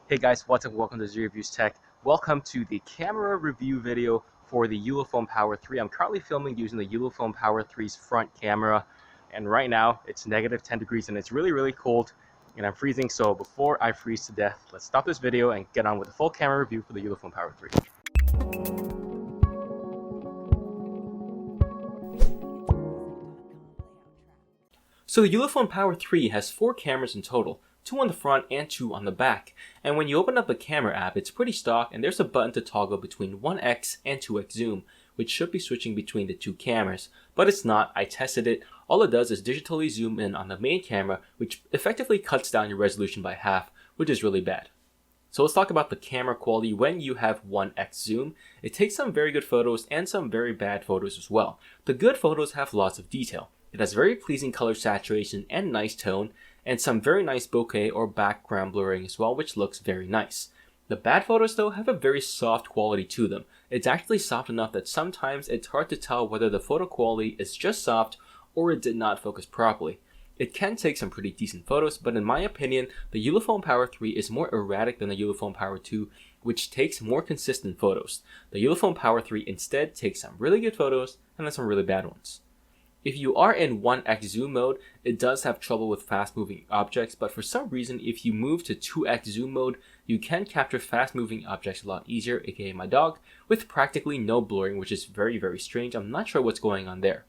Hey guys, what's up? Welcome to Zero Reviews Tech. Welcome to the camera review video for the Ulefone Power 3. I'm currently filming using the Ulefone Power 3's front camera, and right now it's negative 10 degrees and it's really cold and I'm freezing. So before I freeze to death, let's stop this video and get on with the full camera review for the Ulefone Power 3. So the Ulefone Power 3 has 4 cameras in total, 2 on the front and 2 on the back, and when you open up the camera app it's pretty stock and there's a button to toggle between 1x and 2x zoom, which should be switching between the 2 cameras, but it's not. I tested it. All it does is digitally zoom in on the main camera, which effectively cuts down your resolution by half, which is really bad. So let's talk about the camera quality when you have 1x zoom. It takes some very good photos and some very bad photos as well. The good photos have lots of detail. It has very pleasing color saturation and nice tone, and some very nice bokeh or background blurring as well, which looks very nice. The bad photos though have a very soft quality to them. It's actually soft enough that sometimes it's hard to tell whether the photo quality is just soft or it did not focus properly. It can take some pretty decent photos, but in my opinion, the Ulefone Power 3 is more erratic than the Ulefone Power 2, which takes more consistent photos. The Ulefone Power 3 instead takes some really good photos and then some really bad ones. If you are in 1x zoom mode, it does have trouble with fast moving objects, but for some reason if you move to 2x zoom mode, you can capture fast moving objects a lot easier, aka my dog, with practically no blurring, which is very strange. I'm not sure what's going on there.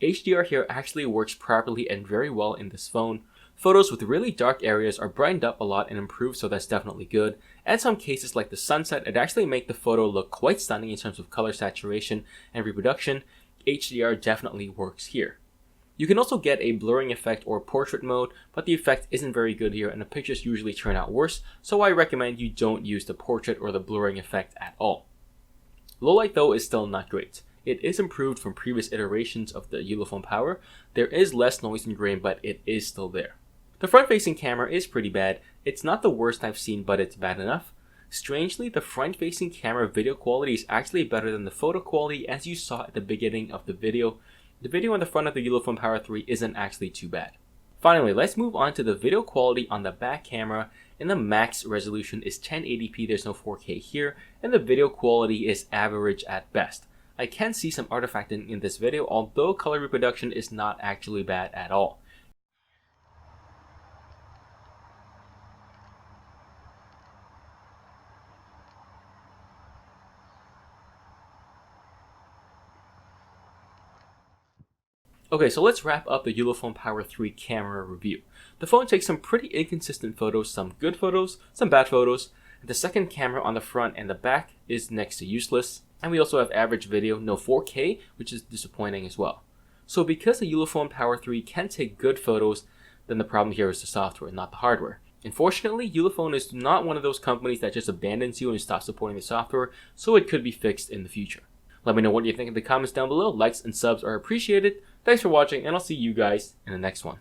HDR here actually works properly and very well in this phone. Photos with really dark areas are brightened up a lot and improved, so that's definitely good. And some cases like the sunset, it actually makes the photo look quite stunning in terms of color saturation and reproduction. HDR definitely works here. You can also get a blurring effect or portrait mode, but the effect isn't very good here and the pictures usually turn out worse, so I recommend you don't use the portrait or the blurring effect at all. Low light though is still not great. It is improved from previous iterations of the Ulefone Power. There is less noise and grain, but it is still there. The front-facing camera is pretty bad. It's not the worst I've seen, but it's bad enough. Strangely, the front-facing camera video quality is actually better than the photo quality, as you saw at the beginning of the video. The video on the front of the Ulefone Power 3 isn't actually too bad. Finally, let's move on to the video quality on the back camera, and the max resolution is 1080p, there's no 4K here, and the video quality is average at best. I can see some artifacting in this video, although color reproduction is not actually bad at all. Okay, so let's wrap up the Ulefone Power 3 camera review. The phone takes some pretty inconsistent photos, some good photos, some bad photos. The second camera on the front and the back is next to useless. And we also have average video, no 4K, which is disappointing as well. So because the Ulefone Power 3 can take good photos, then the problem here is the software, not the hardware. Unfortunately, Ulefone is not one of those companies that just abandons you and stops supporting the software, so it could be fixed in the future. Let me know what you think in the comments down below. Likes and subs are appreciated. Thanks for watching, and I'll see you guys in the next one.